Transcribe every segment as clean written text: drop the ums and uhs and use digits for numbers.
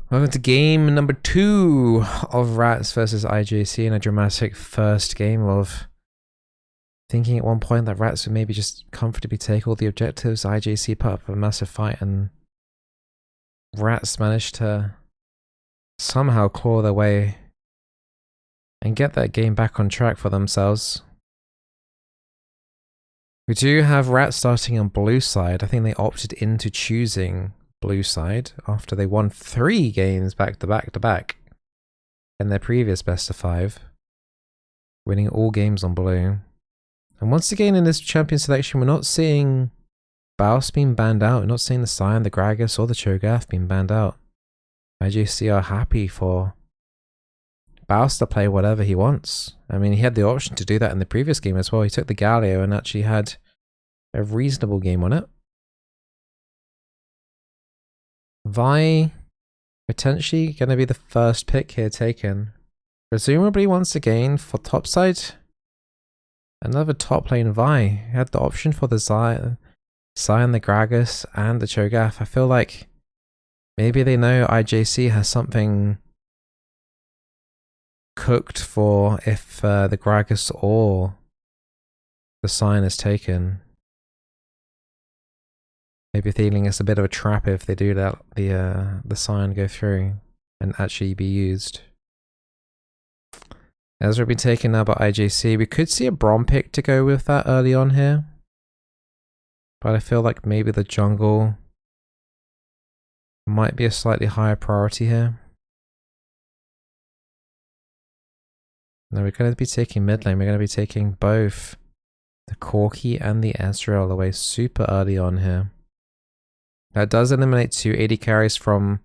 Welcome to game number 2 of Rats versus IJC in a dramatic first game of thinking at one point that Rats would maybe just comfortably take all the objectives. IJC put up a massive fight and Rats managed to somehow claw their way and get that game back on track for themselves. We do have Rats starting on blue side. I think they opted into choosing blue side after they won 3 games back to back in their previous best of 5, winning all games on blue. And once again in this champion selection, we're not seeing Baus being banned out. We're not seeing the Cyan, the Gragas, or the Cho'Gath being banned out. IJC are happy for Baus to play whatever he wants. I mean, he had the option to do that in the previous game as well. He took the Galio and actually had a reasonable game on it. Vi potentially going to be the first pick here taken. Presumably once again for top side. Another top lane Vi. He had the option for the Cyan, the Gragas, and the Cho'Gath. I feel like maybe they know IJC has something cooked for if the Gragas or the Cyan is taken. Maybe feeling it's a bit of a trap if they do let the Cyan go through and actually be used. Ezra will be taken now by IJC. We could see a Brom pick to go with that early on here. But I feel like maybe the jungle might be a slightly higher priority here. No, we're going to be taking mid lane. We're going to be taking both the Corki and the Ezreal away super early on here. That does eliminate 2 AD carries from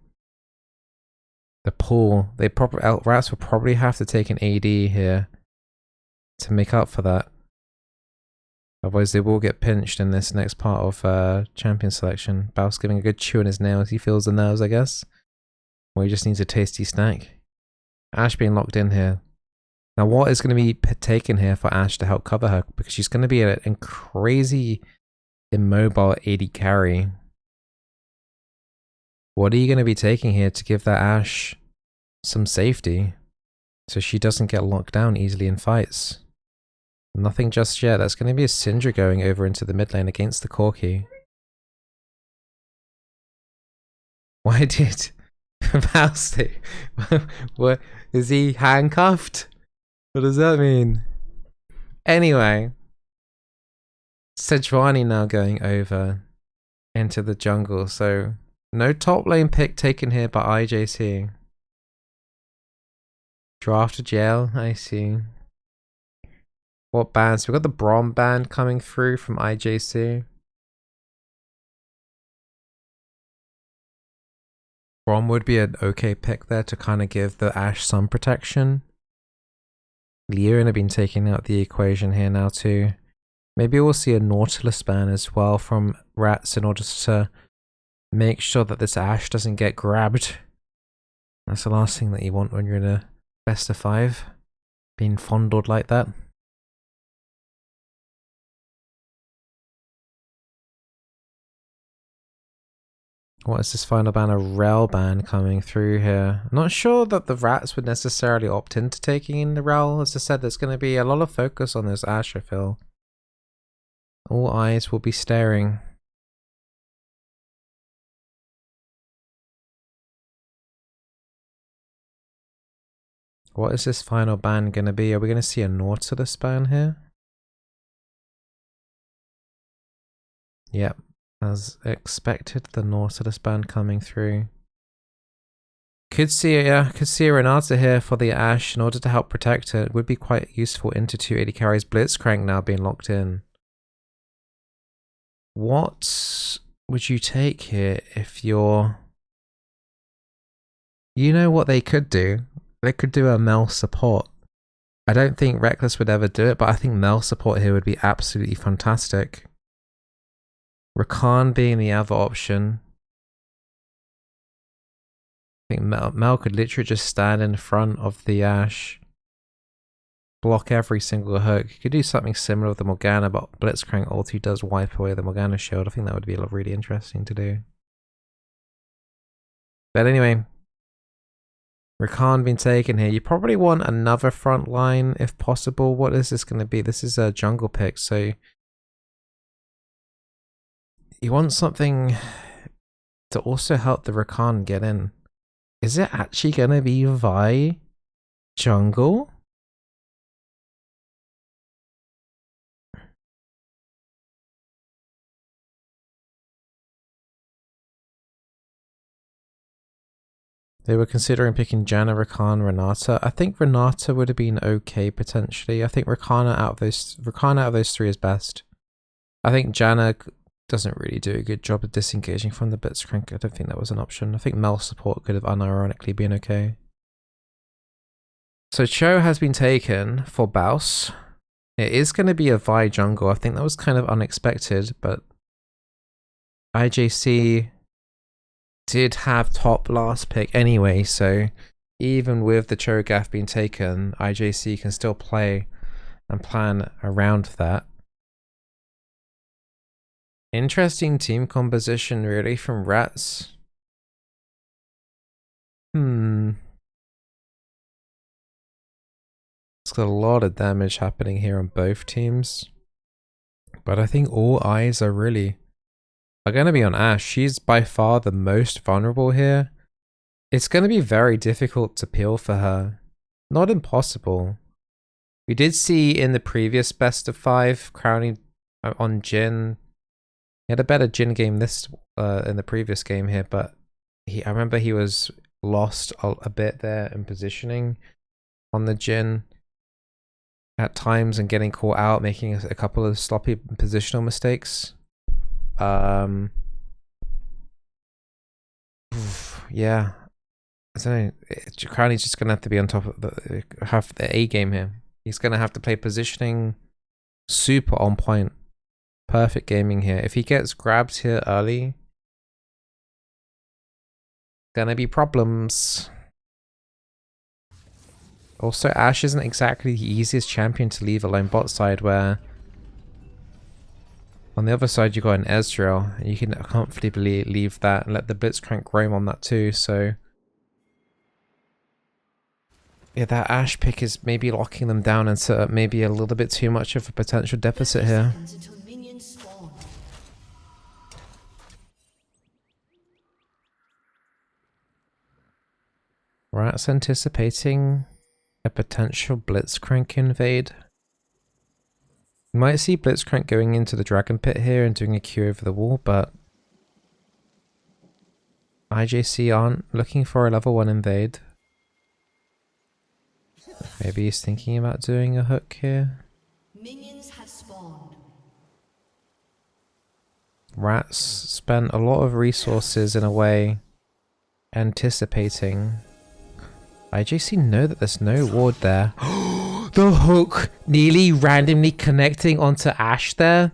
the pool. Rats will probably have to take an AD here to make up for that. Otherwise they will get pinched in this next part of champion selection. Baus giving a good chew on his nails. He feels the nerves, I guess. Or he just needs a tasty snack. Ashe being locked in here. Now what is going to be taken here for Ashe to help cover her? Because she's going to be a crazy immobile AD carry. What are you going to be taking here to give that Ashe some safety so she doesn't get locked down easily in fights? Nothing just yet. That's going to be a Syndra going over into the mid lane against the Corki. Why did Baus what is he handcuffed? What does that mean? Anyway, Sejuani now going over into the jungle, so no top lane pick taken here by IJC. Draft to jail, I see. What bans? We've got the Brom ban coming through from IJC. Brom would be an okay pick there to kind of give the Ashe some protection. Leona been taking out the equation here now too. Maybe we'll see a Nautilus ban as well from Rats in order to make sure that this Ashe doesn't get grabbed. That's the last thing that you want when you're in a best of 5. Being fondled like that. What is this final ban? A Rel ban coming through here. I'm not sure that the Rats would necessarily opt into taking in the Rel. As I said, there's going to be a lot of focus on this Ashe, I feel. All eyes will be staring. What is this final ban going to be? Are we going to see a Nautilus ban here? Yep, as expected, the Nautilus ban coming through. Could see a Renata here for the Ashe in order to help protect it. Would be quite useful into 2 AD carries. Blitzcrank now being locked in. What would you take here if you're... You know what they could do? They could do a Mel support. I don't think Reckless would ever do it, but I think Mel support here would be absolutely fantastic. Rakan being the other option. I think Mel could literally just stand in front of the Ashe. Block every single hook. You could do something similar with the Morgana, but Blitzcrank ulti does wipe away the Morgana shield. I think that would be really interesting to do. But anyway, Rakan being taken here. You probably want another front line if possible. What is this going to be? This is a jungle pick, so you want something to also help the Rakan get in. Is it actually going to be Vi jungle? They were considering picking Janna, Rakan, Renata. I think Renata would have been okay potentially. I think Rakan out of those three is best. I think Janna doesn't really do a good job of disengaging from the Blitzcrank. I don't think that was an option. I think Mel support could have unironically been okay. So Cho has been taken for Baus. It is going to be a Vi jungle. I think that was kind of unexpected, but IJC did have top last pick anyway, so even with the Cho'Gath being taken, IJC can still play and plan around that. Interesting team composition really from Rats. It's got a lot of damage happening here on both teams, but I think all eyes are really going to be on Ashe. She's by far the most vulnerable here. It's going to be very difficult to peel for her. Not impossible. We did see in the previous best of 5 crowning on Jhin. He had a better Jhin game this in the previous game here, but I remember he was lost a bit there in positioning on the Jhin at times and getting caught out, making a couple of sloppy positional mistakes. Yeah, I don't know. Crowley's just gonna have to be on top of the A game here. He's gonna have to play positioning super on point. Perfect gaming here. If he gets grabbed here early, gonna be problems. Also, Ashe isn't exactly the easiest champion to leave alone bot side, where on the other side you got an Ezreal, and you can comfortably leave that and let the Blitzcrank roam on that too, so yeah, that Ashe pick is maybe locking them down into maybe a little bit too much of a potential deficit here. Rats anticipating a potential Blitzcrank invade. You might see Blitzcrank going into the Dragon Pit here and doing a Q over the wall, but IJC aren't looking for a level 1 invade. Maybe he's thinking about doing a hook here. Minions have spawned. Rats spent a lot of resources in a way anticipating. IJC know that there's no ward there. The hook nearly randomly connecting onto Ashe there.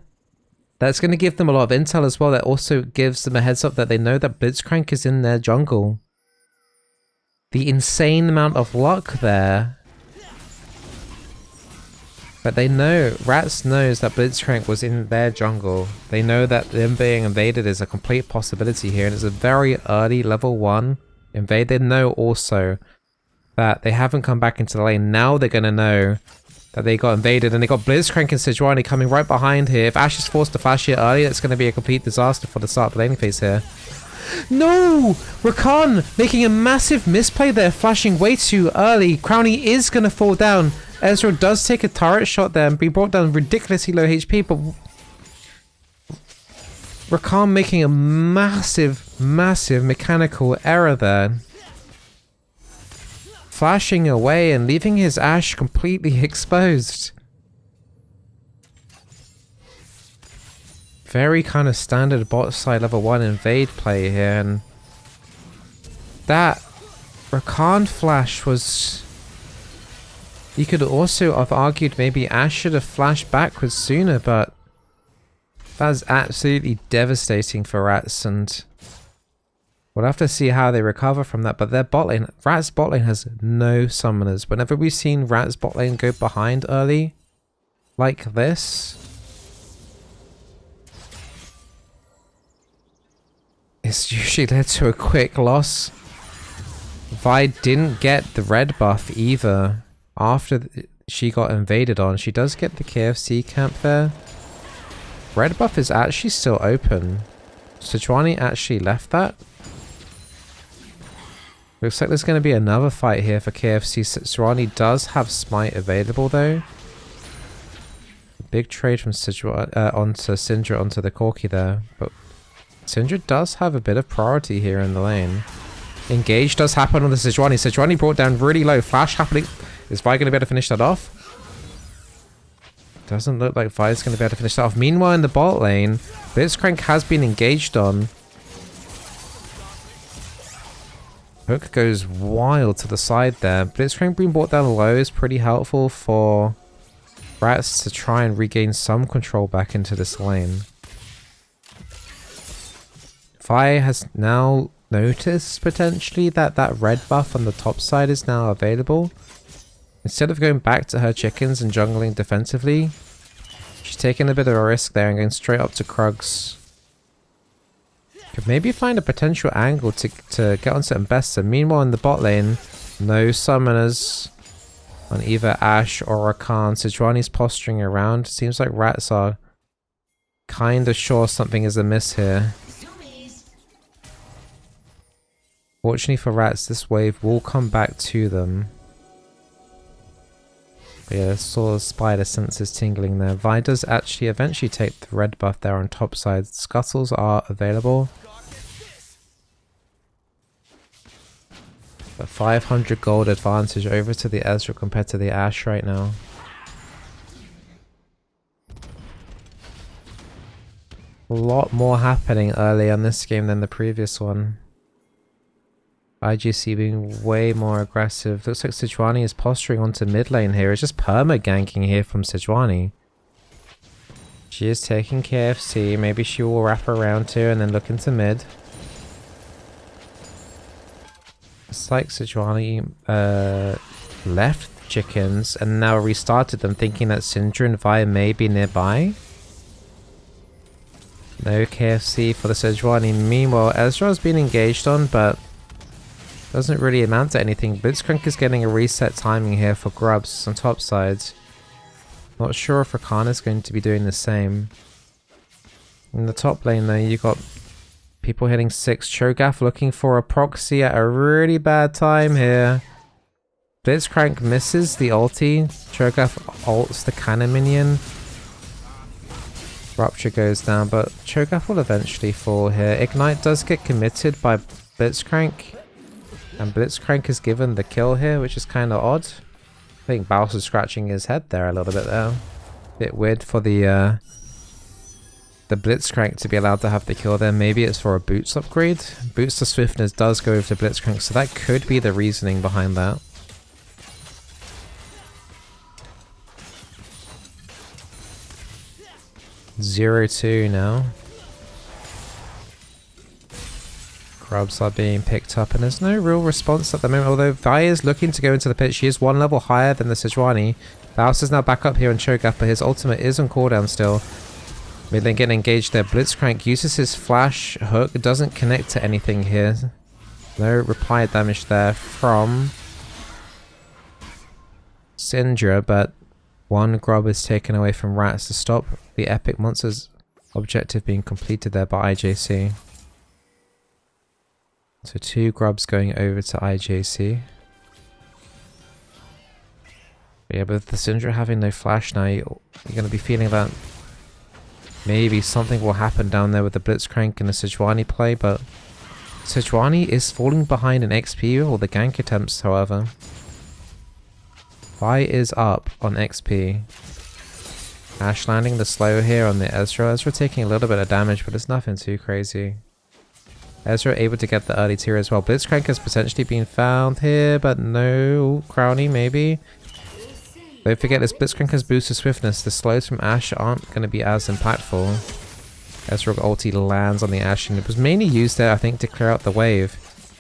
That's going to give them a lot of intel as well. That also gives them a heads up that they know that Blitzcrank is in their jungle. The insane amount of luck there. But they know, Rats knows that Blitzcrank was in their jungle. They know that them being invaded is a complete possibility here, and it's a very early level 1 invade. They know also that they haven't come back into the lane. Now they're going to know that they got invaded, and they got Blitzcrank and Sejuani coming right behind here. If Ashe is forced to flash here early, that's going to be a complete disaster for the start of the laning phase here. No! Rakan making a massive misplay there, flashing way too early. Crownie is going to fall down. Ezreal does take a turret shot there and be brought down ridiculously low HP, but Rakan making a massive mechanical error there. Flashing away and leaving his Ashe completely exposed. Very kind of standard bot side level 1 invade play here, and that Rakan flash was... You could also have argued maybe Ashe should have flashed backwards sooner, but that's absolutely devastating for Rats, and we'll have to see how they recover from that. But their bot lane, Rats bot lane has no summoners. Whenever we've seen Rats bot lane go behind early, like this, it's usually led to a quick loss. Vi didn't get the red buff either after she got invaded on. She does get the KFC camp there. Red buff is actually still open. Sejuani actually left that. Looks like there's going to be another fight here for KFC. Sejuani does have smite available though. Big trade from onto Syndra onto the Corki there. But Syndra does have a bit of priority here in the lane. Engage does happen on the Sejuani. Sejuani brought down really low. Flash happening. Is Vi going to be able to finish that off? Doesn't look like Vi is going to be able to finish that off. Meanwhile, in the bot lane, Blitzcrank has been engaged on. Hook goes wild to the side there. Blitzcrank being brought down low is pretty helpful for Rats to try and regain some control back into this lane. Vi has now noticed potentially that that red buff on the top side is now available. Instead of going back to her chickens and jungling defensively, she's taking a bit of a risk there and going straight up to Krugs. Could maybe find a potential angle to get on certain bests. And meanwhile in the bot lane, no summoners on either Ashe or Rakan. Sejuani's posturing around. Seems like Rats are kind of sure something is amiss here. Fortunately for Rats, this wave will come back to them. But yeah, saw the spider senses tingling there. Vi does actually eventually take the red buff there on top side. Scuttles are available. But 500 gold advantage over to the Ezreal compared to the Ashe right now. A lot more happening early on this game than the previous one. IJC being way more aggressive. Looks like Sejuani is posturing onto mid lane here. It's just perma ganking here from Sejuani. She is taking KFC. Maybe she will wrap around to and then look into mid. It's like Sejuani left chickens and now restarted them, thinking that Syndra and Vi may be nearby. No KFC for the Sejuani. Meanwhile, Ezra has been engaged on, but doesn't really amount to anything. Blitzcrank is getting a reset timing here for grubs on top sides. Not sure if Rakan is going to be doing the same. In the top lane though, you got people hitting 6. Cho'Gath looking for a proxy at a really bad time here. Blitzcrank misses the ulti. Cho'Gath ults the cannon minion. Rupture goes down, but Cho'Gath will eventually fall here. Ignite does get committed by Blitzcrank. And Blitzcrank is given the kill here, which is kind of odd. I think Baus is scratching his head there a little bit there. Bit weird for the Blitzcrank to be allowed to have the kill there. Maybe it's for a boots upgrade. Boots to swiftness does go over to Blitzcrank, so that could be the reasoning behind that. (0-2) now. Grubs are being picked up and there's no real response at the moment, although Vi is looking to go into the pit. She is one level higher than the Sejuani. Baus is now back up here on Cho'Gath, but his ultimate is on cooldown still. Mid lane getting engaged there. Blitzcrank uses his flash hook. It doesn't connect to anything here. No reply damage there from Syndra, but one grub is taken away from Rats to stop the epic monsters objective being completed there by IJC. So 2 grubs going over to IJC. But yeah, but with the Syndra having no flash now, you're going to be feeling that maybe something will happen down there with the Blitzcrank and the Sejuani play, but Sejuani is falling behind in XP or the gank attempts, however. Vi is up on XP. Ashe landing the slow here on the Ezra. Ezra taking a little bit of damage, but it's nothing too crazy. Ezra able to get the early tier as well. Blitzcrank has potentially been found here, but no. Crowny maybe. Don't forget this Blitzcrank has boosted swiftness. The slows from Ashe aren't going to be as impactful. Ezra ulti lands on the Ashe and it was mainly used there, I think, to clear out the wave.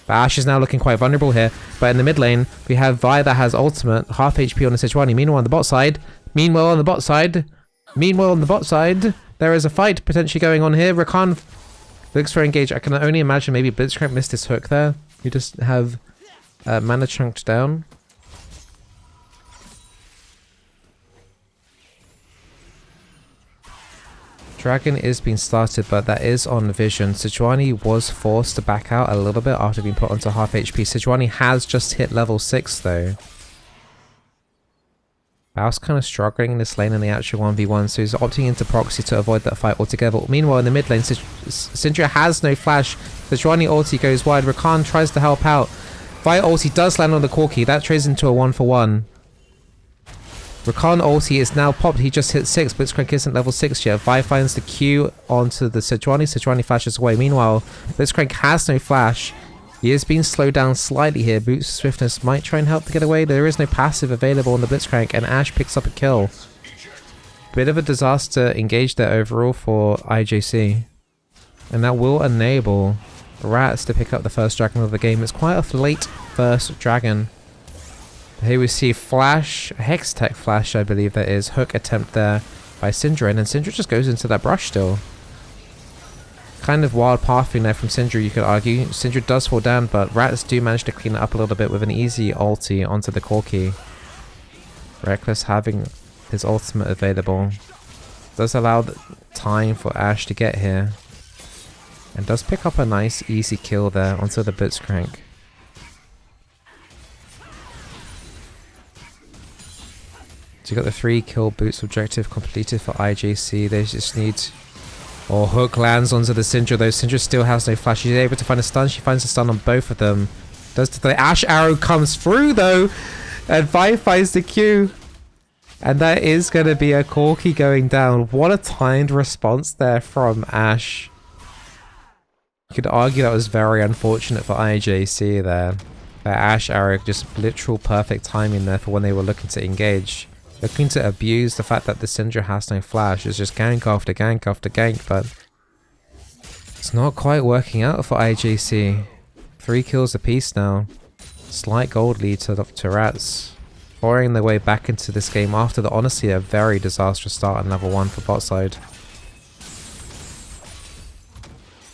But Ashe is now looking quite vulnerable here. But in the mid lane, we have Vi that has ultimate, half HP on the Sejuani. Meanwhile on the bot side, there is a fight potentially going on here. Rakan looks for engage. I can only imagine maybe Blitzcrank missed his hook there. You just have mana chunked down. Dragon is being started, but that is on vision. Sejuani was forced to back out a little bit after being put onto half HP. Sejuani has just hit level 6 though. Bao's kind of struggling in this lane in the actual 1v1, so he's opting into proxy to avoid that fight altogether. Meanwhile, in the mid lane, Syndra has no flash. Sejuani ulti goes wide. Rakan tries to help out. Vi ulti does land on the Corki. That trades into a 1-for-1. Rakan ulti is now popped. He just hit 6. Blitzcrank isn't level 6 yet. Vi finds the Q onto the Sejuani. Sejuani flashes away. Meanwhile, Blitzcrank has no flash. He is being slowed down slightly here. Boots Swiftness might try and help to get away. There is no passive available on the Blitzcrank, and Ashe picks up a kill. Bit of a disaster engage there overall for IJC. And that will enable Rats to pick up the first dragon of the game. It's quite a late first dragon. Here we see Flash, Hextech Flash I believe that is, hook attempt there by Syndra, and then Syndra just goes into that brush still. Kind of wild pathing there from Syndra, you could argue. Syndra does fall down, but Rats do manage to clean it up a little bit with an easy ulti onto the Corki. Reckless having his ultimate available. Does allow the time for Ashe to get here. And does pick up a nice easy kill there onto the Blitzcrank. So you got the 3 kill Boots objective completed for IJC. They just need... Oh, hook lands onto the Syndra though. Syndra still has no flash. She's able to find a stun. She finds a stun on both of them. The Ashe arrow comes through though. And Vi finds the Q. And that is going to be a Corki going down. What a timed response there from Ashe. You could argue that was very unfortunate for IJC there. That Ashe arrow, just literal perfect timing there for when they were looking to engage. Looking to abuse the fact that the Syndra has no flash. It's just gank after gank after gank, but it's not quite working out for IJC. 3 kills apiece now. Slight gold lead to Rats. Pouring their way back into this game after the honestly a very disastrous start on level 1 for bot side.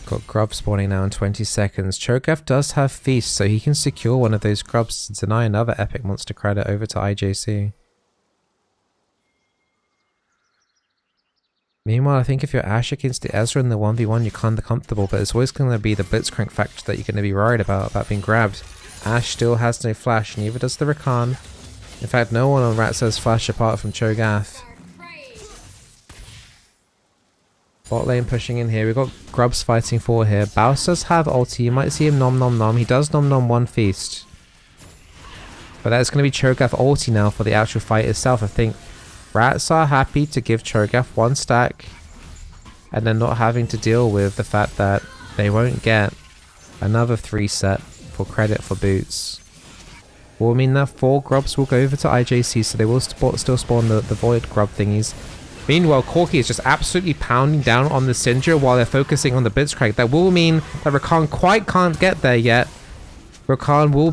Got grub spawning now in 20 seconds. Cho'Gath does have Feast, so he can secure one of those grubs to deny another epic monster credit over to IJC. Meanwhile, I think if you're Ashe against the Ezra in the 1v1, you're kind of comfortable, but it's always going to be the Blitzcrank factor that you're going to be worried about being grabbed. Ashe still has no flash, neither does the Rakan. In fact, no one on Rats has flash apart from Cho'Gath. Bot lane pushing in here. We've got Grubs fighting for here. Baus does have ulti. You might see him nom nom nom. He does nom nom one feast. But that's going to be Cho'Gath ulti now for the actual fight itself. I think Rats are happy to give Cho'Gath 1 stack and then not having to deal with the fact that they won't get another 3 set for credit for boots. Will mean that 4 grubs will go over to IJC, so they will still spawn the void grub thingies. Meanwhile, Corki is just absolutely pounding down on the Syndra while they're focusing on the Blitzcrank. That will mean that Rakan quite can't get there yet. Rakan will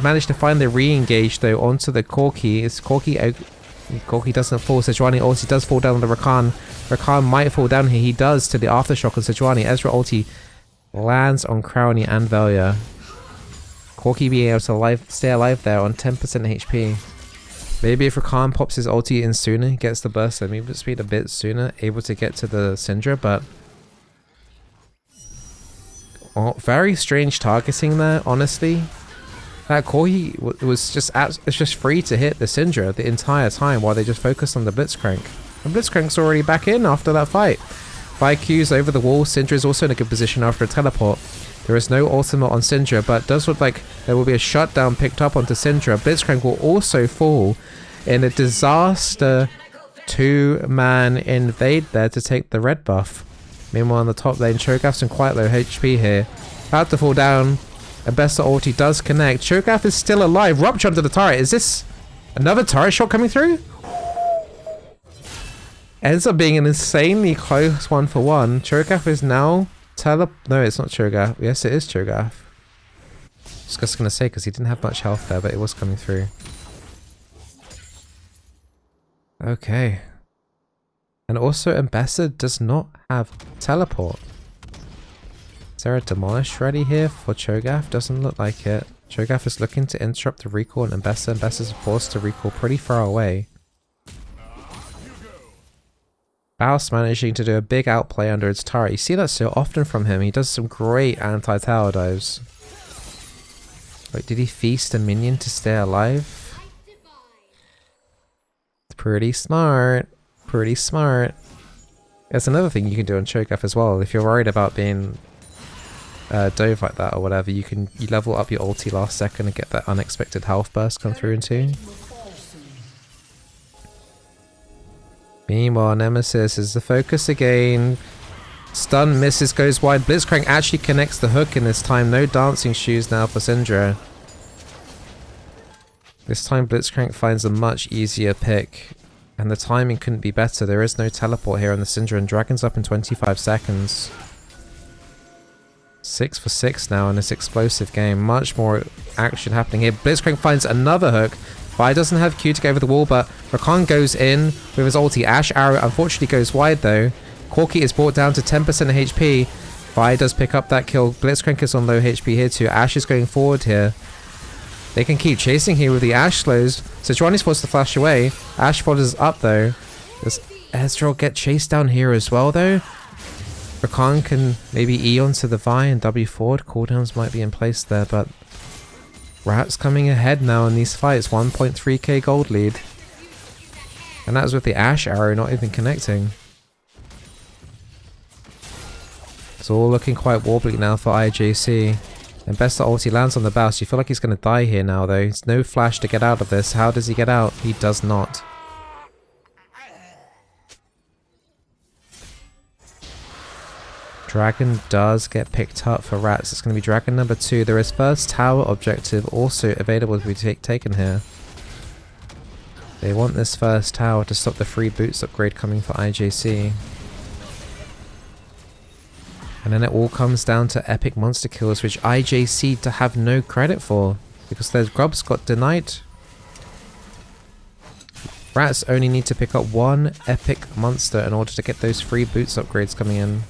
manage to find the re-engage though onto the Corki. It's Corki doesn't fall. Sejuani ulti does fall down on the Rakan. Rakan might fall down here. He does to the aftershock on Sejuani. Ezra ulti lands on Crowny and Velia. Corki being able to stay alive there on 10% HP. Maybe if Rakan pops his ulti in sooner, he gets the burst and movement speed a bit sooner, able to get to the Syndra, but very strange targeting there, honestly. That Corki was just free to hit the Syndra the entire time while they just focused on the Blitzcrank. And Blitzcrank's already back in after that fight. 5 Qs over the wall. Syndra is also in a good position after a teleport. There is no ultimate on Syndra, but it does look like there will be a shutdown picked up onto Syndra. Blitzcrank will also fall in a disaster 2-man invade there to take the red buff. Meanwhile, on the top lane, Cho'Gath's in quite low HP here. About to fall down. And Besta ulti does connect. Cho'Gath is still alive. Rupture onto the turret. Is this another turret shot coming through? Ends up being an insanely close 1-for-1. Cho'Gath is now no, it's not Cho'Gath. Yes, it is Cho'Gath. Just gonna say because he didn't have much health there, but it was coming through. Okay. And also, Ambassador does not have teleport. Is there a demolish ready here for Cho'Gath? Doesn't look like it. Cho'Gath is looking to interrupt the recall, and Mbessa is forced to recall pretty far away. Baus managing to do a big outplay under its turret. You see that so often from him. He does some great anti-tower dives. Wait, did he feast a minion to stay alive? Pretty smart. Pretty smart. There's another thing you can do on Cho'Gath as well. If you're worried about being dove like that or whatever, you level up your ulti last second and get that unexpected health burst come through into. Meanwhile, Nemesis is the focus again. Stun misses, goes wide. Blitzcrank actually connects the hook in this time. No dancing shoes now for Syndra. This time Blitzcrank finds a much easier pick. And the timing couldn't be better. There is no teleport here on the Syndra, and Dragon's up in 25 seconds. 6 for 6 now in this explosive game. Much more action happening here. Blitzcrank finds another hook. Vi doesn't have Q to go over the wall, but Rakan goes in with his ulti. Ashe Arrow unfortunately goes wide though. Corki is brought down to 10% HP. Vi does pick up that kill. Blitzcrank is on low HP here too. Ashe is going forward here. They can keep chasing here with the Ashe slows. So Sejuani's forced to flash away. Ashe follows up though. Does Ezreal get chased down here as well though? Rakan can maybe E onto the Vi and W forward. Cooldowns might be in place there, but Rat's coming ahead now in these fights. 1.3k gold lead. And that was with the Ashe Arrow not even connecting. It's all looking quite wobbly now for IJC. And Besta ulti lands on the Baus. You feel like he's going to die here now though. There's no flash to get out of this. How does he get out? He does not. Dragon does get picked up for Rats. It's going to be Dragon number 2. There is first tower objective also available to be taken here. They want this first tower to stop the free boots upgrade coming for IJC. And then it all comes down to epic monster kills, which IJC to have no credit for, because their grubs got denied. Rats only need to pick up one epic monster in order to get those free boots upgrades coming in.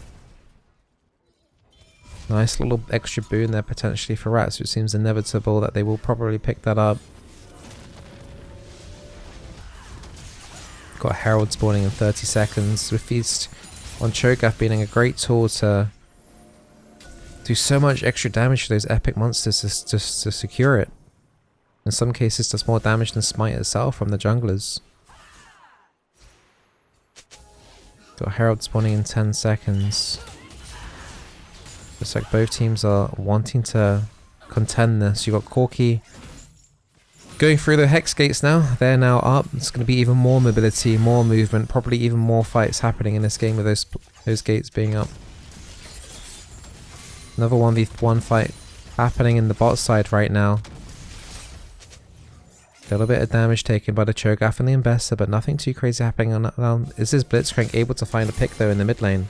Nice little extra boon there potentially for Rats, which seems inevitable that they will probably pick that up. Got Herald spawning in 30 seconds, with Feast on Cho'Gath being a great tool to do so much extra damage to those epic monsters just to secure it. In some cases does more damage than Smite itself from the junglers. Got Herald spawning in 10 seconds. Looks like both teams are wanting to contend this. You got Corki going through the Hex gates now. They're now up. It's going to be even more mobility, more movement, probably even more fights happening in this game with those gates being up. Another 1v1 fight happening in the bot side right now. A little bit of damage taken by the Cho'Gath and the Mbessa, but nothing too crazy happening on that. Is this Blitzcrank able to find a pick though in the mid lane?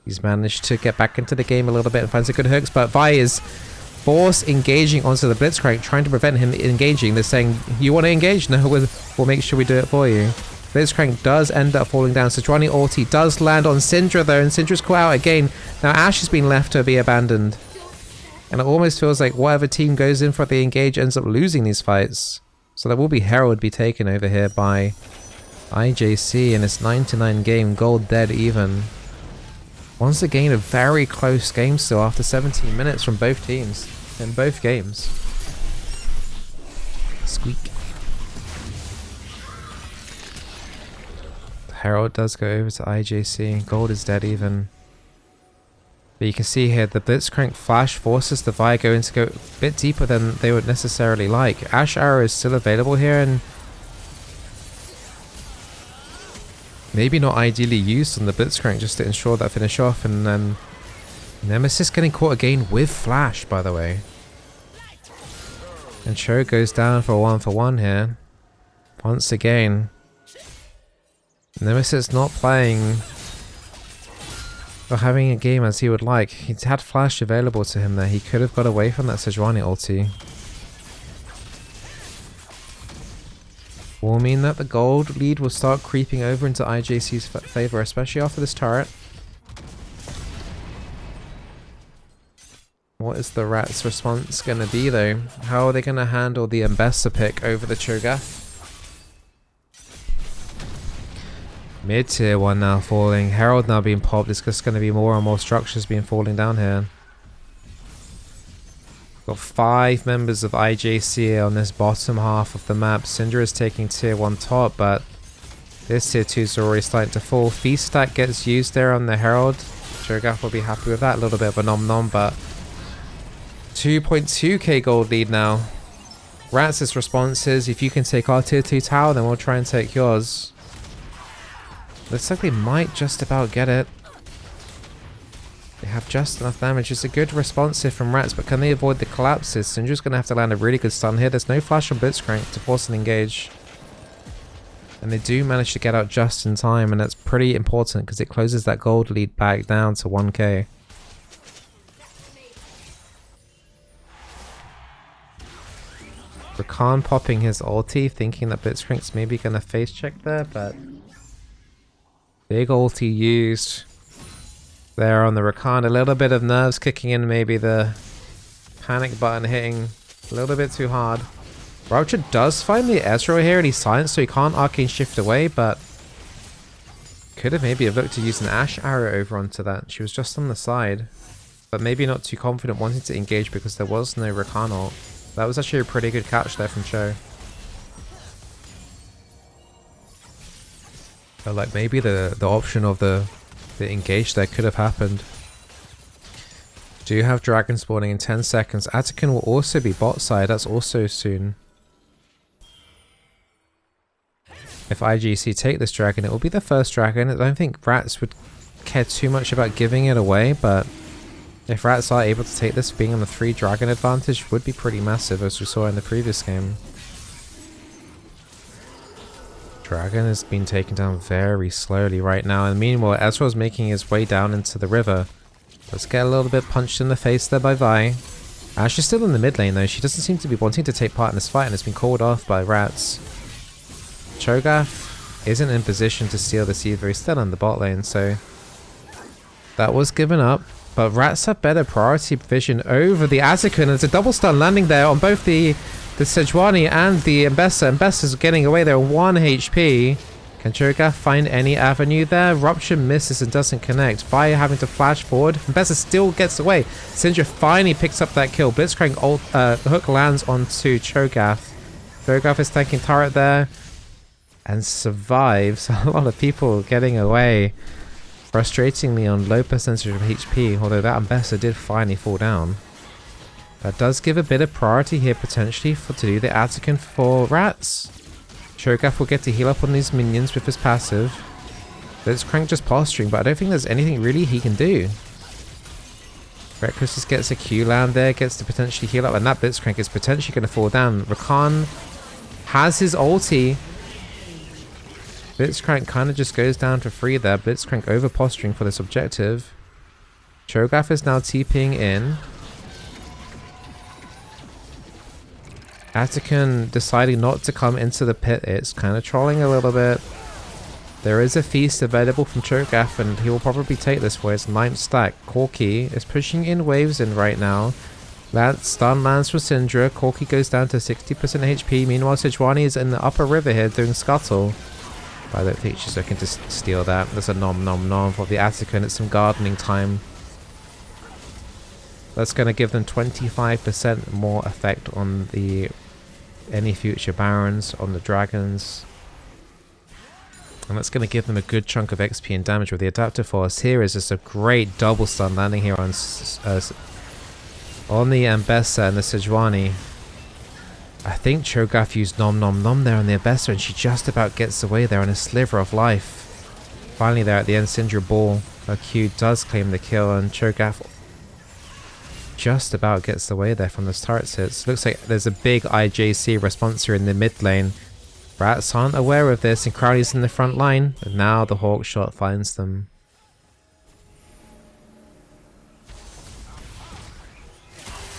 He's managed to get back into the game a little bit and finds some good hooks, but Vi is force engaging onto the Blitzcrank, trying to prevent him engaging. They're saying, you want to engage? No, we'll make sure we do it for you. Blitzcrank does end up falling down. Sejuani ulti does land on Syndra though, and Syndra's caught out again. Now Ashe has been left to be abandoned. And it almost feels like whatever team goes in for the engage ends up losing these fights. So there will be Herald be taken over here by IJC in this 9-9 game, gold dead even. Once again, a very close game still after 17 minutes from both teams in both games. Squeak. Herald does go over to IJC. Gold is dead even. But you can see here the Blitzcrank flash forces the Vi to go a bit deeper than they would necessarily like. Ashe Arrow is still available here and maybe not ideally used on the Blitzcrank just to ensure that finish off, and then Nemesis getting caught again with flash, by the way. And Cho goes down for a 1-for-1 here. Once again. Nemesis not playing or having a game as he would like. He's had flash available to him there. He could have got away from that Sejuani ulti. Will mean that the gold lead will start creeping over into IJC's favor, especially after this turret. What is the Rats' response going to be though? How are they going to handle the Ambessa pick over the Cho'Gath? Mid tier 1 now falling. Herald now being popped. It's just going to be more and more structures being falling down here. Got 5 members of IJC on this bottom half of the map. Syndra is taking tier 1 top, but this tier 2 is already starting to fall. Feast stack gets used there on the Herald. Cho'Gath will be happy with that. A little bit of a nom-nom, but 2.2k gold lead now. Rats' response is, if you can take our tier 2 tower, then we'll try and take yours. Looks like they might just about get it. They have just enough damage. It's a good response here from Rats, but can they avoid the collapses? Syndra's going to have to land a really good stun here. There's no flash on Blitzcrank to force an engage. And they do manage to get out just in time, and that's pretty important because it closes that gold lead back down to 1k. Rakan popping his ulti, thinking that Blitzcrank's maybe going to face check there, but big ulti used there on the Rakan. A little bit of nerves kicking in, maybe the panic button hitting a little bit too hard. Raucha does find the Ezreal here and he's silenced, so he can't arcane shift away, but could have maybe looked to use an Ash arrow over onto that. She was just on the side, but maybe not too confident wanting to engage because there was no Rakan ult. That was actually a pretty good catch there from Cho. But like maybe the option of the engage there could have happened. Do you have dragon spawning in 10 seconds? Atakan will also be bot side. That's also soon. If IJC take this dragon, it will be the first dragon. I don't think Rats would care too much about giving it away, but if Rats are able to take this, being on the 3 dragon advantage would be pretty massive, as we saw in the previous game. Dragon has been taken down very slowly right now, and meanwhile Ezreal's making his way down into the river. Let's get a little bit punched in the face there by Vi. Ashe is still in the mid lane though. She doesn't seem to be wanting to take part in this fight and has been called off by Rats. Cho'Gath isn't in position to steal this either. He's still in the bot lane, so that was given up. But Rats have better priority vision over the Atakan. There's a double stun landing there on both the Sejuani and the Ambessa. Ambessa's getting away there, 1 HP. Can Cho'Gath find any avenue there? Rupture misses and doesn't connect. Vi having to flash forward. Ambessa still gets away. Syndra finally picks up that kill. Blitzcrank hook lands onto Cho'Gath. Cho'Gath is tanking turret there and survives. A lot of people getting away, frustratingly on low percentage of HP, although that Ambessa did finally fall down. That does give a bit of priority here potentially to do the Atakan for Rats. Cho'Gath will get to heal up on these minions with his passive. Blitzcrank just posturing, but I don't think there's anything really he can do. Reckless just gets a Q land there, gets to potentially heal up, and that Blitzcrank is potentially going to fall down. Rakan has his ulti. Blitzcrank kind of just goes down for free there. Blitzcrank over posturing for this objective. Cho'Gath is now TPing in. Atakan deciding not to come into the pit. It's kind of trolling a little bit. There is a feast available from Cho'Gath and he will probably take this for his 9th stack. Corki is pushing in waves in right now. Stun lands for Syndra. Corki goes down to 60% HP. Meanwhile, Sejuani is in the upper river here doing Scuttle. But I don't think she's looking to steal that. There's a nom nom nom for the Atakan. It's some gardening time. That's going to give them 25% more effect on any future Barons, on the Dragons. And that's going to give them a good chunk of XP and damage with the Adaptive Force. Here is just a great double stun landing here on the Ambessa and the Sejuani. I think Cho'Gath used Nom Nom Nom there on the Ambessa and she just about gets away there on a sliver of life. Finally there at the end, Syndra Ball. Her Q does claim the kill and Cho'Gath just about gets away there from those turret hits. Looks like there's a big IJC response here in the mid lane. Rats aren't aware of this and Crowley's in the front line. And now the Hawk shot finds them.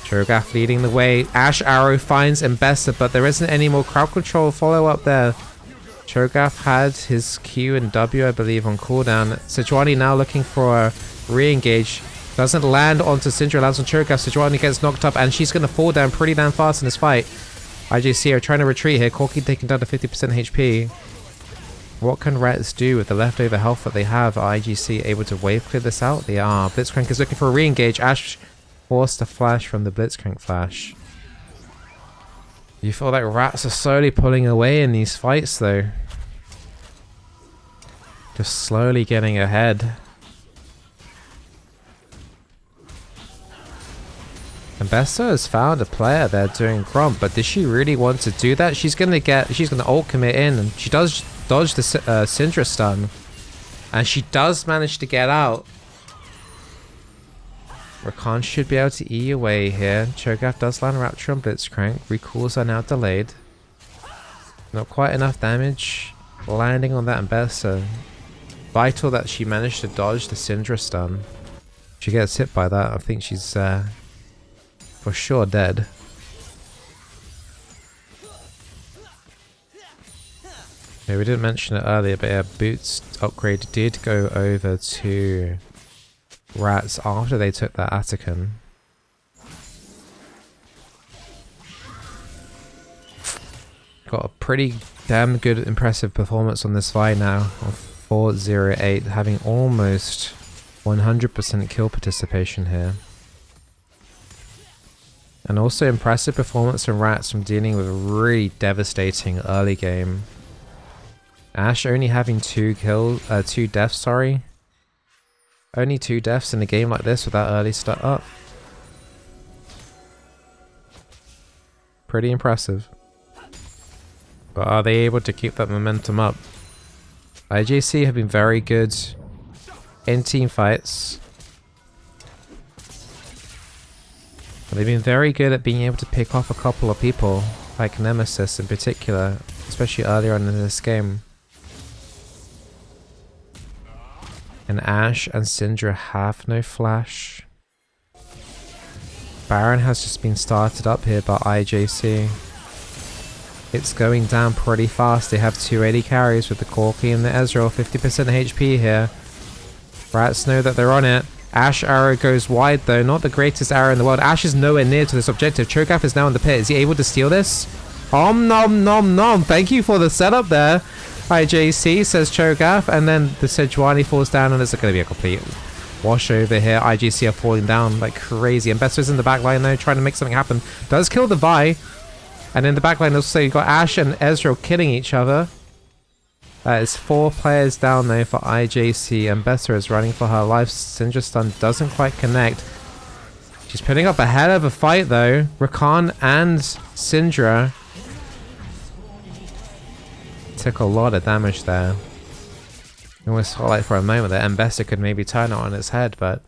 Cho'Gath leading the way. Ash Arrow finds Ambessa, but there isn't any more crowd control follow up there. Cho'Gath had his Q and W, I believe, on cooldown. Sejuani now looking for a re-engage. Doesn't land onto Syndra, lands on Cho'Gath. Sejuani gets knocked up, and she's going to fall down pretty damn fast in this fight. IJC are trying to retreat here. Corki taking down to 50% HP. What can Rats do with the leftover health that they have? Are IJC able to wave clear this out? They are. Blitzcrank is looking for a re-engage. Ashe forced a flash from the Blitzcrank flash. You feel like Rats are slowly pulling away in these fights, though. Just slowly getting ahead. And Bessa has found a player there doing Grump, but does she really want to do that? She's gonna ult commit in, and she does dodge the Syndra stun. And she does manage to get out. Rakan should be able to E away here. Cho'Gath does land Rapture on Blitzcrank. Recalls are now delayed. Not quite enough damage landing on that Bessa. Vital that she managed to dodge the Syndra stun. If she gets hit by that, I think she's for sure dead. Yeah, we didn't mention it earlier, but yeah, Boots upgrade did go over to Rats after they took that Attican. Got a pretty damn good impressive performance on this fight now of 408, having almost 100% kill participation here. And also impressive performance from Rats from dealing with a really devastating early game. Ashe only having 2 deaths, sorry. Only 2 deaths in a game like this with that early start up. Pretty impressive. But are they able to keep that momentum up? IJC have been very good in team fights. They've been very good at being able to pick off a couple of people, like Nemesis in particular, especially earlier on in this game. And Ashe and Syndra have no flash. Baron has just been started up here by IJC. It's going down pretty fast. They have 280 carries with the Corki and the Ezreal, 50% HP here. Rats know that they're on it. Ashe arrow goes wide though, not the greatest arrow in the world. Ashe is nowhere near to this objective. Cho'Gath is now in the pit. Is he able to steal this? Om nom nom nom. Thank you for the setup there. IJC says Cho'Gath, and then the Sejuani falls down, and it's going to be a complete wash over here. IJC are falling down like crazy. And Besser's in the back line though, trying to make something happen. Does kill the Vi. And in the back line also you've got Ashe and Ezreal killing each other. That is 4 players down though for IJC, and Besser is running for her life. Syndra stun doesn't quite connect. She's putting up a hell of a fight though. Rakan and Syndra took a lot of damage there. I almost felt like for a moment that Besser could maybe turn it on its head, but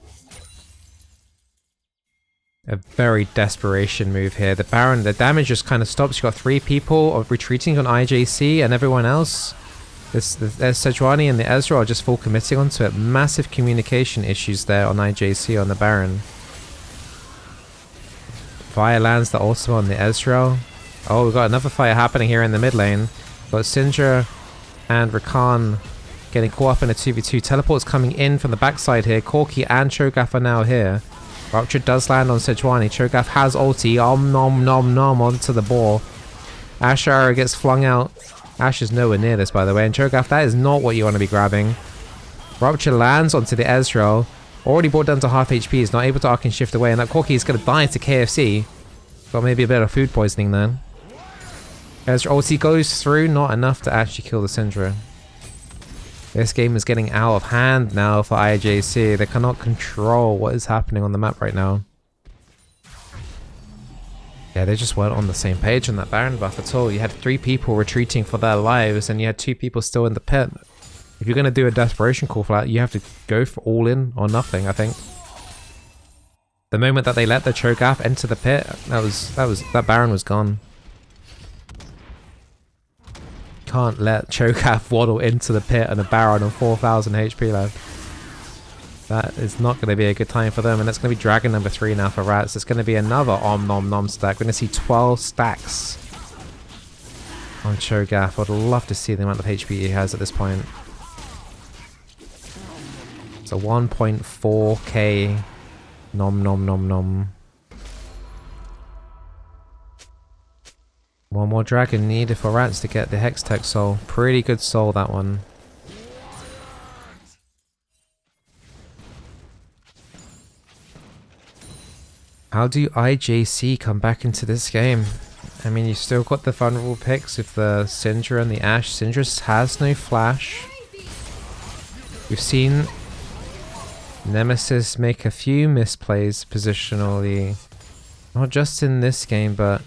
a very desperation move here. The Baron, the damage just kind of stops. You got 3 people retreating on IJC, and everyone else. There's Sejuani and the Ezreal are just full committing onto it. Massive communication issues there on IJC on the Baron. Fire lands the ultimate on the Ezreal. Oh, we've got another fight happening here in the mid lane. Got Syndra and Rakan getting caught up in a 2v2. Teleport's coming in from the backside here. Corki and Cho'Gath are now here. Rupture does land on Sejuani. Cho'Gath has ulti. Om nom nom nom onto the ball. Ashe arrow gets flung out. Ashe is nowhere near this, by the way. And Cho'Gath, that is not what you want to be grabbing. Rupture lands onto the Ezreal. Already brought down to half HP. He's not able to arc and shift away. And that Corki is going to die to KFC. Got maybe a bit of food poisoning then. Ezreal ulti goes through. Not enough to actually kill the Syndra. This game is getting out of hand now for IJC. They cannot control what is happening on the map right now. Yeah, they just weren't on the same page on that Baron buff at all. You had 3 people retreating for their lives, and you had 2 people still in the pit. If you're going to do a desperation call for that, you have to go for all in or nothing, I think. The moment that they let the Cho'Gath enter the pit, that Baron was gone. Can't let Cho'Gath waddle into the pit and a Baron on 4,000 HP left. That is not going to be a good time for them, and that's going to be Dragon number 3 now for Rats. It's going to be another Om Nom Nom stack. We're going to see 12 stacks on Cho'Gath. I'd love to see the amount of HP he has at this point. It's a 1.4k Nom nom nom nom. One more dragon needed for Rats to get the Hextech soul. Pretty good soul, that one. How do IJC come back into this game? I mean, you still got the vulnerable picks with the Syndra and the Ashe. Syndra has no flash. We've seen Nemesis make a few misplays positionally. Not just in this game, but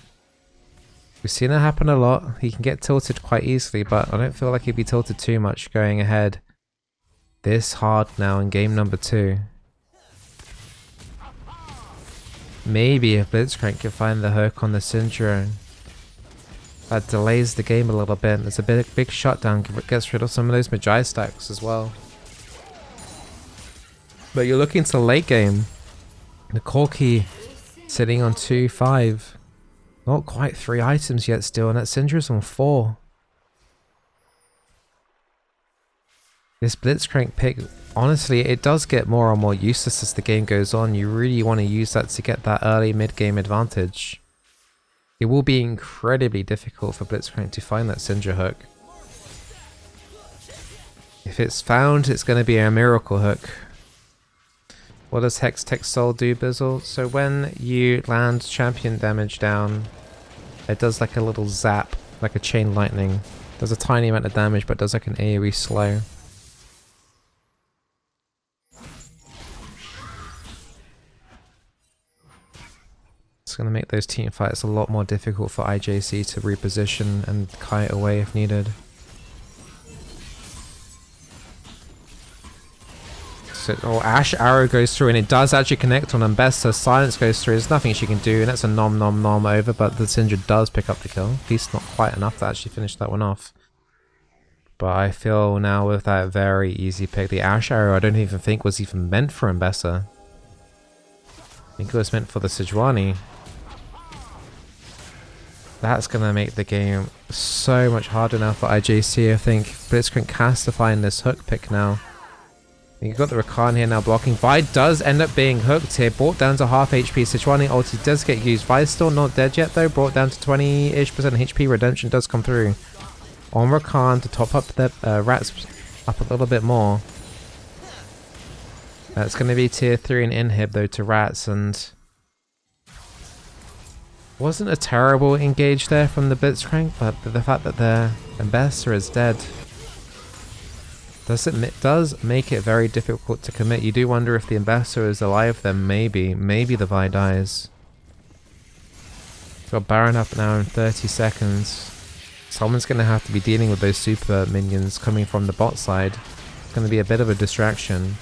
we've seen it happen a lot. He can get tilted quite easily, but I don't feel like he'd be tilted too much going ahead this hard now in game number 2. Maybe if Blitzcrank can find the hook on the Syndra, that delays the game a little bit. There's a big shutdown, gets rid of some of those Magi stacks as well. But you're looking to late game. The Corki sitting on 2-5. Not quite 3 items yet still, and that Syndra's on 4. This Blitzcrank pick, honestly, it does get more and more useless as the game goes on. You really want to use that to get that early mid-game advantage. It will be incredibly difficult for Blitzcrank to find that Syndra hook. If it's found, it's going to be a miracle hook. What does Hextech Soul do, Bizzle? So when you land champion damage down, it does like a little zap, like a chain lightning. Does a tiny amount of damage, but does like an AoE slow. It's going to make those team fights a lot more difficult for IJC to reposition and kite away if needed. So, Ashe Arrow goes through and it does actually connect on Ambessa. Silence goes through. There's nothing she can do, and that's a nom nom nom over, but the Syndra does pick up the kill. Feast not quite enough to actually finish that one off. But I feel now with that very easy pick, the Ashe Arrow I don't even think was even meant for Ambessa. I think it was meant for the Sejuani. That's going to make the game so much harder now for IJC. I think Blitzcrank has to find this hook pick now. You've got the Rakan here now blocking. Vi does end up being hooked here, brought down to half HP. Sejuani ulti does get used. Vi's still not dead yet though, brought down to 20-ish% HP. Redemption does come through on Rakan to top up the Rats up a little bit more. That's going to be tier 3 and inhib though to Rats, and wasn't a terrible engage there from the Blitzcrank, but the fact that their Ambessa is dead does make it very difficult to commit. You do wonder if the Ambassador is alive, then maybe the Vi dies. Got Baron up now in 30 seconds. Someone's going to have to be dealing with those super minions coming from the bot side. It's going to be a bit of a distraction.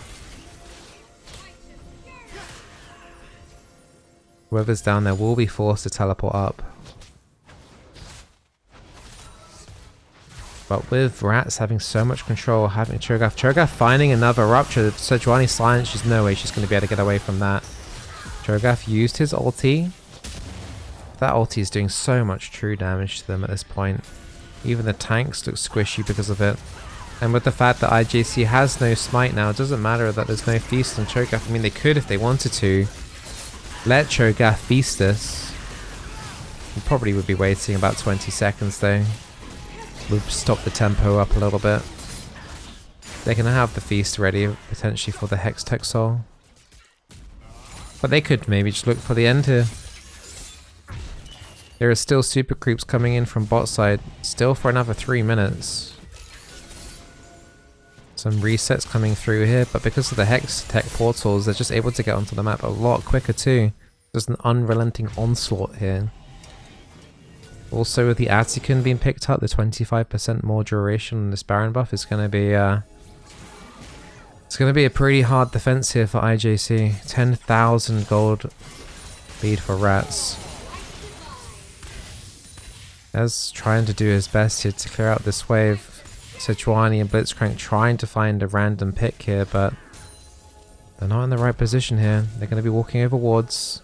Whoever's down there will be forced to teleport up. But with Rats having so much control, having Cho'Gath finding another rupture, Sejuani silence, there's no way she's going to be able to get away from that. Cho'Gath used his ulti. That ulti is doing so much true damage to them at this point. Even the tanks look squishy because of it. And with the fact that IJC has no smite now, it doesn't matter that there's no feast on Cho'Gath. I mean, they could if they wanted to. Let Cho'Gath feast this. We probably would be waiting about 20 seconds though. We'll stop the tempo up a little bit. They're going to have the feast ready potentially for the Hextech Soul. But they could maybe just look for the end here. There are still super creeps coming in from bot side, still for another 3 minutes. Some resets coming through here, but because of the Hextech portals, they're just able to get onto the map a lot quicker too. There's an unrelenting onslaught here. Also with the Atican being picked up, the 25% more duration on this Baron buff is going to be it's going to be a pretty hard defense here for IJC. 10,000 gold lead for Rats. As trying to do his best here to clear out this wave. Sejuani and Blitzcrank trying to find a random pick here, but they're not in the right position here. They're going to be walking over wards.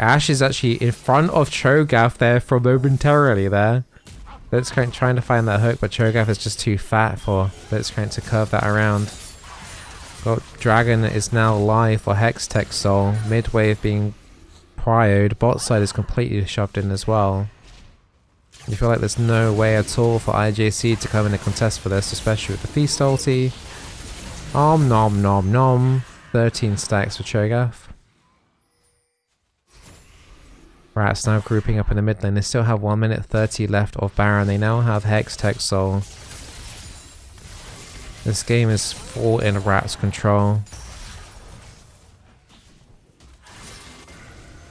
Ashe is actually in front of Cho'Gath there for momentarily there. Blitzcrank trying to find that hook, but Cho'Gath is just too fat for Blitzcrank to curve that around. Well, Dragon is now live for Hextech Soul. Midway of being prioed. Bot side is completely shoved in as well. You feel like there's no way at all for IJC to come in and contest for this, especially with the Feast ulti. Om nom nom nom. 13 stacks for Cho'Gath. Rats now grouping up in the mid lane. They still have 1 minute 30 left of Baron. They now have Hextech Soul. This game is full in Rats' control.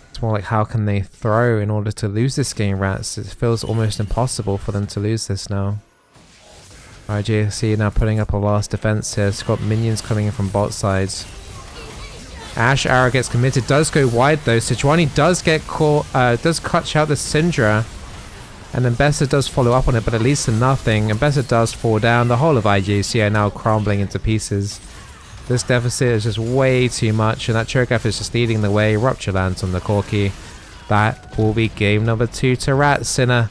It's more like how can they throw in order to lose this game, Rats. It feels almost impossible for them to lose this now. IJC now putting up a last defense here. It's got minions coming in from bot sides. Ashe arrow gets committed, does go wide though. Sejuani does get caught, does clutch out the Syndra. And then Bessa does follow up on it, but it leads to nothing. And Bessa does fall down. The whole of IJC are now crumbling into pieces. This deficit is just way too much, and that Cho'Gath is just leading the way. Rupture lands on the Corki. That will be game number 2 to Rats in a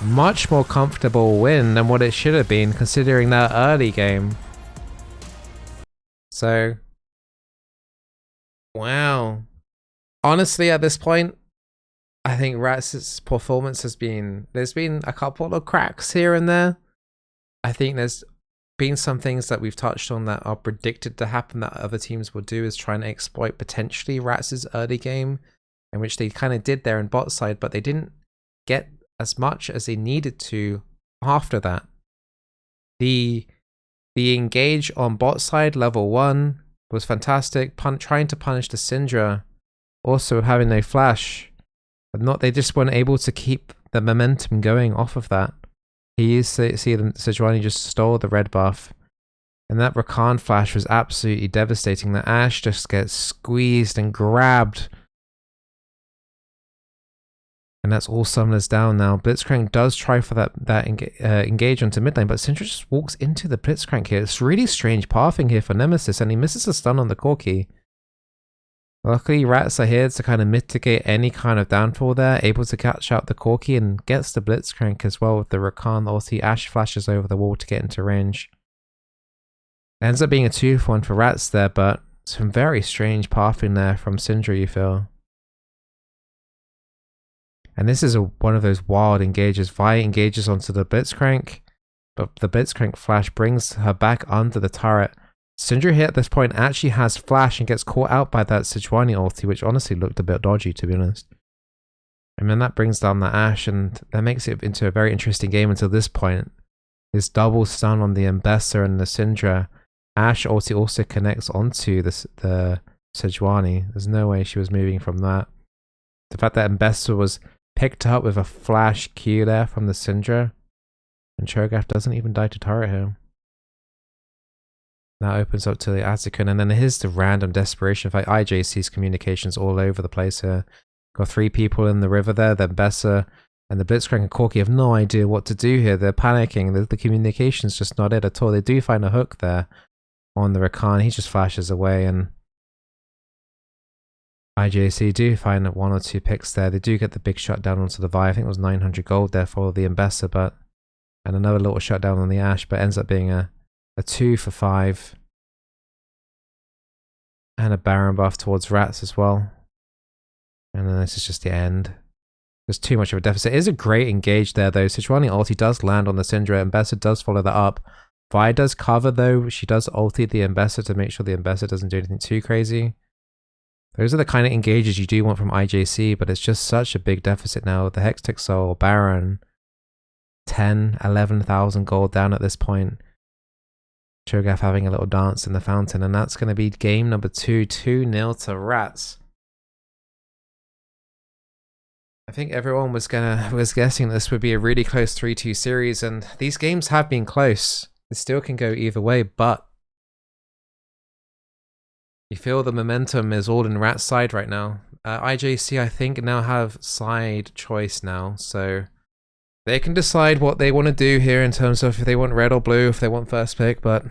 much more comfortable win than what it should have been, considering that early game. So, wow. Honestly, at this point, I think Rats' performance has been... There's been a couple of cracks here and there. I think there's been some things that we've touched on that are predicted to happen that other teams will do, is trying to exploit potentially Rats' early game, in which they kind of did there in bot side, but they didn't get as much as they needed to after that. The engage on bot side level 1 was fantastic. Trying to punish the Syndra, also having no flash. But they just weren't able to keep the momentum going off of that. He used to see them, Sejuani just stole the red buff. And that Rakan flash was absolutely devastating. The Ashe just gets squeezed and grabbed. And that's all summoners down now. Blitzcrank does try for that engage onto mid lane, but Syndra just walks into the Blitzcrank here. It's really strange pathing here for Nemesis, and he misses a stun on the Corki. Luckily, Rats are here to kind of mitigate any kind of downfall there, able to catch out the Corki and gets the Blitzcrank as well with the Rakan ulti. Ashe flashes over the wall to get into range. It ends up being a 2-for-1 for Rats there, but some very strange pathing there from Syndra, you feel. And this is one of those wild engages. Vi engages onto the Blitzcrank, but the Blitzcrank flash brings her back under the turret. Syndra here at this point actually has flash and gets caught out by that Sejuani ulti, which honestly looked a bit dodgy, to be honest. And then that brings down the Ashe, and that makes it into a very interesting game until this point. This double stun on the Mbessa and the Syndra. Ashe ulti also connects onto the Sejuani. There's no way she was moving from that. The fact that Mbessa was picked up with a flash Q there from the Syndra, and Cho'Gath doesn't even die to turret here. That opens up to the Azekun, and then here's the random desperation fight. IJC's communications all over the place here. Got 3 people in the river there. Then Bessa and the Blitzcrank and Corki have no idea what to do here. They're panicking. The communication's just not it at all. They do find a hook there on the Rakan. He just flashes away, and IJC do find 1 or 2 picks there. They do get the big shutdown onto the Vi. I think it was 900 gold there for the Mbessa, and another little shutdown on the Ashe, but ends up being a 2-for-5. And a Baron buff towards Rats as well. And then this is just the end. There's too much of a deficit. It is a great engage there though. Sejuani ulti does land on the Syndra. Mbessa does follow that up. Vi does cover though. She does ulti the Mbessa to make sure the Mbessa doesn't do anything too crazy. Those are the kind of engages you do want from IJC, but it's just such a big deficit now. The Hextech Soul, Baron, 10, 11,000 gold down at this point. Cho'Gath having a little dance in the fountain, and that's going to be game number 2, 2-0 to Rats. I think everyone was guessing this would be a really close 3-2 series, and these games have been close. It still can go either way, but you feel the momentum is all in Rats' side right now. IJC, I think, now have side choice now, so they can decide what they want to do here in terms of if they want red or blue, if they want first pick, but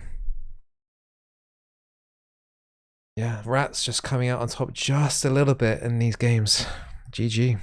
yeah, Rats just coming out on top just a little bit in these games. GG.